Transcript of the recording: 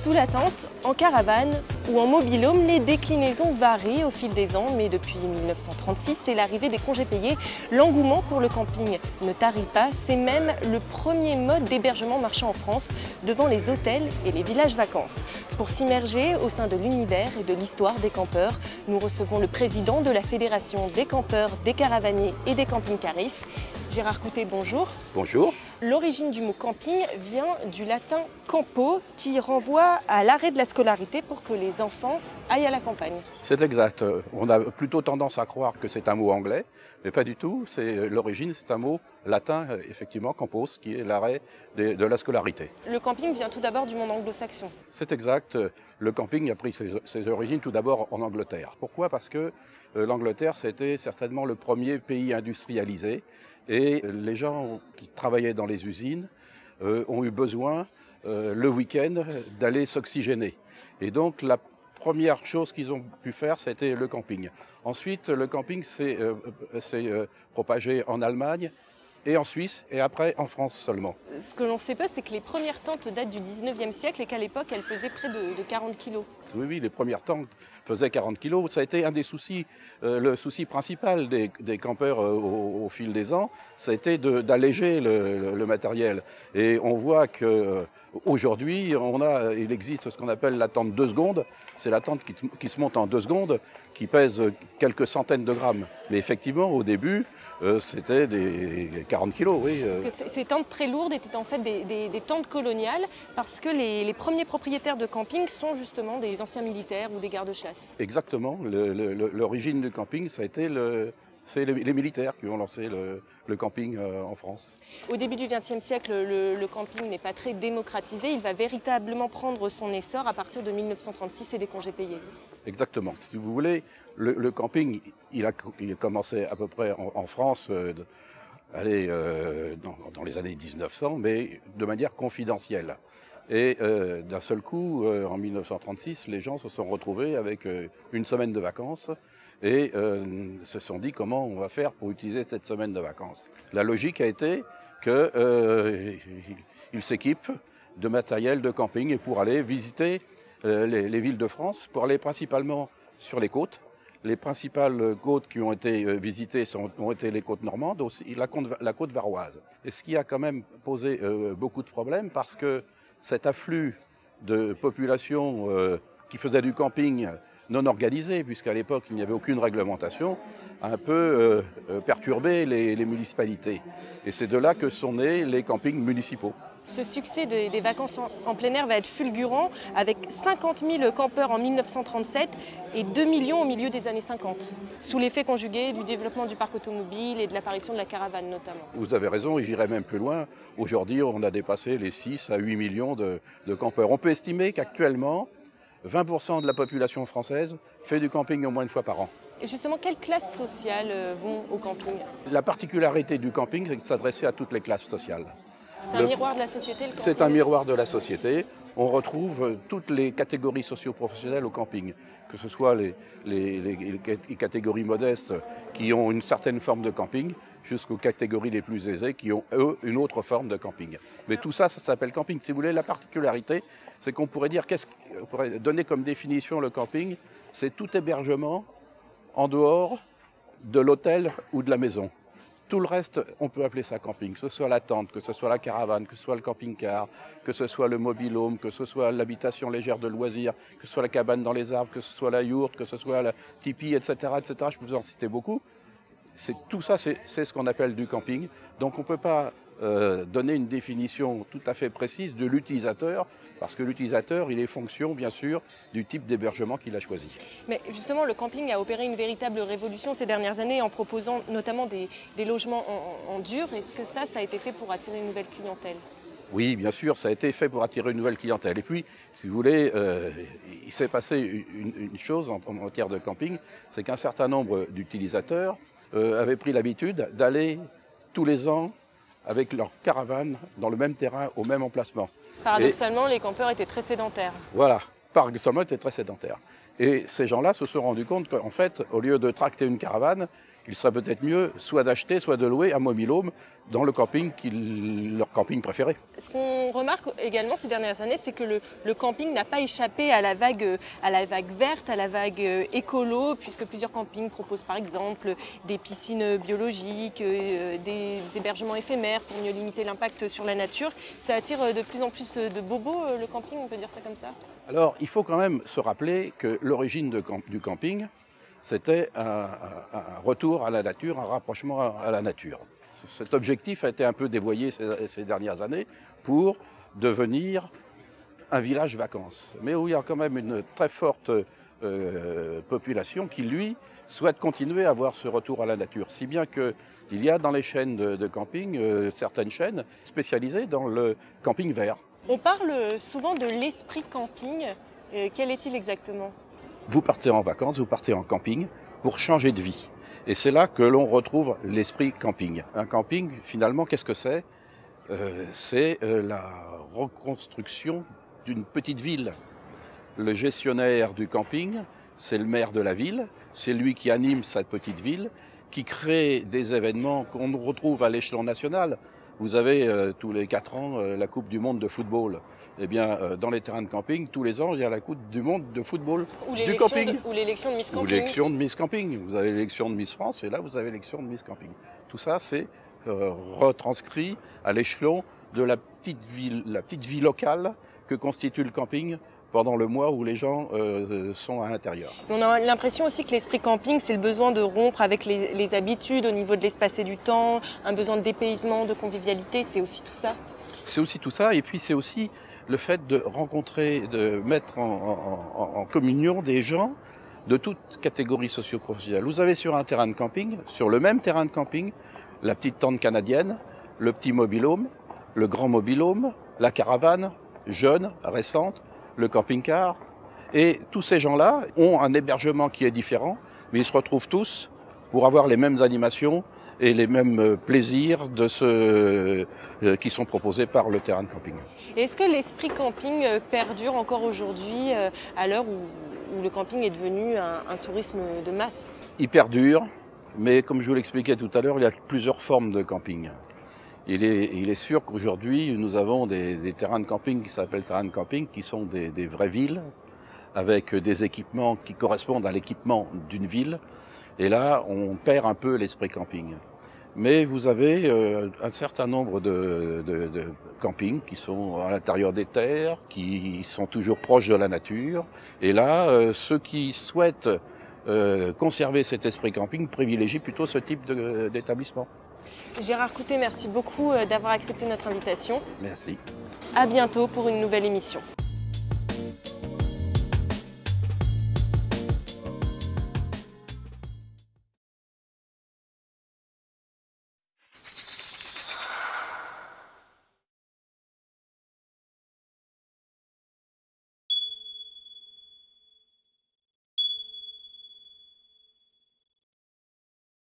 Sous la tente, en caravane ou en mobil-home, les déclinaisons varient au fil des ans, mais depuis 1936, c'est l'arrivée des congés payés. L'engouement pour le camping ne tarit pas, c'est même le premier mode d'hébergement marchand en France, devant les hôtels et les villages vacances. Pour s'immerger au sein de l'univers et de l'histoire des campeurs, nous recevons le président de la Fédération des campeurs, des caravaniers et des camping-caristes. Gérard Coutet, bonjour. Bonjour. L'origine du mot camping vient du latin campo, qui renvoie à l'arrêt de la scolarité pour que les enfants aillent à la campagne. C'est exact. On a plutôt tendance à croire que c'est un mot anglais, mais pas du tout. L'origine, c'est un mot latin, effectivement, campos, qui est l'arrêt de la scolarité. Le camping vient tout d'abord du monde anglo-saxon. C'est exact. Le camping a pris ses origines tout d'abord en Angleterre. Pourquoi? Parce que l'Angleterre, c'était certainement le premier pays industrialisé. Et les gens qui travaillaient dans les usines ont eu besoin le week-end d'aller s'oxygéner. Et donc la première chose qu'ils ont pu faire, c'était le camping. Ensuite, le camping s'est propagé en Allemagne et en Suisse, et après en France seulement. Ce que l'on sait peu, c'est que les premières tentes datent du 19e siècle et qu'à l'époque, elles pesaient près de 40 kilos. Oui, les premières tentes faisaient 40 kilos. Ça a été un des soucis, le souci principal des campeurs au fil des ans, ça a été d'alléger le matériel. Et on voit qu'aujourd'hui, il existe ce qu'on appelle la tente 2 secondes. C'est la tente qui se monte en 2 secondes, qui pèse quelques centaines de grammes. Mais effectivement, au début, c'était des 40 kilos, oui. Parce que ces tentes très lourdes étaient en fait des tentes coloniales, parce que les premiers propriétaires de camping sont justement des anciens militaires ou des gardes-chasse. Exactement. L'origine du camping, ça a été c'est les militaires qui ont lancé le camping en France. Au début du XXe siècle, le camping n'est pas très démocratisé. Il va véritablement prendre son essor à partir de 1936 et des congés payés. Exactement. Si vous voulez, le camping, il a commencé à peu près en France dans les années 1900, mais de manière confidentielle. Et d'un seul coup, en 1936, les gens se sont retrouvés avec une semaine de vacances et se sont dit comment on va faire pour utiliser cette semaine de vacances. La logique a été qu'ils s'équipent de matériel de camping et pour aller visiter les villes de France, pour aller principalement sur les côtes. Les principales côtes qui ont été visitées ont été les côtes normandes, aussi la côte varoise. Et ce qui a quand même posé beaucoup de problèmes parce que cet afflux de population qui faisait du camping non organisé, puisqu'à l'époque il n'y avait aucune réglementation, a un peu perturbé les municipalités. Et c'est de là que sont nés les campings municipaux. Ce succès des vacances en plein air va être fulgurant, avec 50 000 campeurs en 1937 et 2 millions au milieu des années 50, sous l'effet conjugué du développement du parc automobile et de l'apparition de la caravane notamment. Vous avez raison, et j'irai même plus loin. Aujourd'hui, on a dépassé les 6 à 8 millions de campeurs. On peut estimer qu'actuellement, 20% de la population française fait du camping au moins une fois par an. Et justement, quelles classes sociales vont au camping? La particularité du camping, c'est de s'adresser à toutes les classes sociales. C'est un miroir de la société, le camping? C'est un miroir de la société. On retrouve toutes les catégories socio-professionnelles au camping, que ce soit les catégories modestes qui ont une certaine forme de camping, jusqu'aux catégories les plus aisées qui ont, eux, une autre forme de camping. Mais tout ça, ça s'appelle camping. Si vous voulez, la particularité, c'est qu'on pourrait dire, on pourrait donner comme définition le camping, c'est tout hébergement en dehors de l'hôtel ou de la maison. Tout le reste, on peut appeler ça camping, que ce soit la tente, que ce soit la caravane, que ce soit le camping-car, que ce soit le mobil-home, que ce soit l'habitation légère de loisirs, que ce soit la cabane dans les arbres, que ce soit la yourte, que ce soit la tipi, etc., etc. Je peux vous en citer beaucoup. Tout ça, c'est ce qu'on appelle du camping. Donc on ne peut pas donner une définition tout à fait précise de l'utilisateur, parce que l'utilisateur, il est fonction, bien sûr, du type d'hébergement qu'il a choisi. Mais justement, le camping a opéré une véritable révolution ces dernières années en proposant notamment des logements en dur. Est-ce que ça a été fait pour attirer une nouvelle clientèle? Oui, bien sûr, ça a été fait pour attirer une nouvelle clientèle. Et puis, si vous voulez, il s'est passé une chose en matière de camping, c'est qu'un certain nombre d'utilisateurs avaient pris l'habitude d'aller tous les ans avec leur caravane dans le même terrain, au même emplacement. Paradoxalement, les campeurs étaient très sédentaires. Voilà, paradoxalement, ils étaient très sédentaires. Et ces gens-là se sont rendus compte qu'en fait, au lieu de tracter une caravane, il serait peut-être mieux soit d'acheter, soit de louer un mobil-home dans le camping, leur camping préféré. Ce qu'on remarque également ces dernières années, c'est que le camping n'a pas échappé à la vague verte, à la vague écolo, puisque plusieurs campings proposent par exemple des piscines biologiques, des hébergements éphémères pour mieux limiter l'impact sur la nature. Ça attire de plus en plus de bobos, le camping, on peut dire ça comme ça? Alors, il faut quand même se rappeler que l'origine du camping, c'était un retour à la nature, un rapprochement à la nature. Cet objectif a été un peu dévoyé ces dernières années pour devenir un village vacances, mais où il y a quand même une très forte population qui, lui, souhaite continuer à avoir ce retour à la nature. Si bien qu'il y a dans les chaînes de camping certaines chaînes spécialisées dans le camping vert. On parle souvent de l'esprit camping. Quel est-il exactement? Vous partez en vacances, vous partez en camping pour changer de vie. Et c'est là que l'on retrouve l'esprit camping. Un camping, finalement, qu'est-ce que c'est? C'est la reconstruction d'une petite ville. Le gestionnaire du camping, c'est le maire de la ville, c'est lui qui anime cette petite ville, qui crée des événements qu'on retrouve à l'échelon national. Vous avez tous les 4 ans la Coupe du Monde de football. Eh bien, dans les terrains de camping, tous les ans, il y a la Coupe du Monde de football du camping. Ou l'élection de Miss Camping. Ou l'élection de Miss Camping. Vous avez l'élection de Miss France et là, vous avez l'élection de Miss Camping. Tout ça, c'est retranscrit à l'échelon de la petite vie locale que constitue le camping pendant le mois où les gens sont à l'intérieur. On a l'impression aussi que l'esprit camping, c'est le besoin de rompre avec les habitudes au niveau de l'espace et du temps, un besoin de dépaysement, de convivialité, c'est aussi tout ça? C'est aussi tout ça, et puis c'est aussi le fait de rencontrer, de mettre en communion des gens de toutes catégories socio-professionnelles. Vous avez sur un terrain de camping, sur le même terrain de camping, la petite tente canadienne, le petit mobil-home, le grand mobil-home, la caravane, jeune, récente, le camping-car. Et tous ces gens-là ont un hébergement qui est différent, mais ils se retrouvent tous pour avoir les mêmes animations et les mêmes plaisirs qui sont proposés par le terrain de camping. Est-ce que l'esprit camping perdure encore aujourd'hui, à l'heure où le camping est devenu un tourisme de masse? Il perdure, mais comme je vous l'expliquais tout à l'heure, il y a plusieurs formes de camping. Il est sûr qu'aujourd'hui, nous avons des terrains de camping qui s'appellent terrains de camping, qui sont des vraies villes, avec des équipements qui correspondent à l'équipement d'une ville. Et là, on perd un peu l'esprit camping. Mais vous avez un certain nombre de campings qui sont à l'intérieur des terres, qui sont toujours proches de la nature. Et là, ceux qui souhaitent conserver cet esprit camping privilégient plutôt ce type d'établissement. Gérard Coutet, merci beaucoup d'avoir accepté notre invitation. Merci. À bientôt pour une nouvelle émission.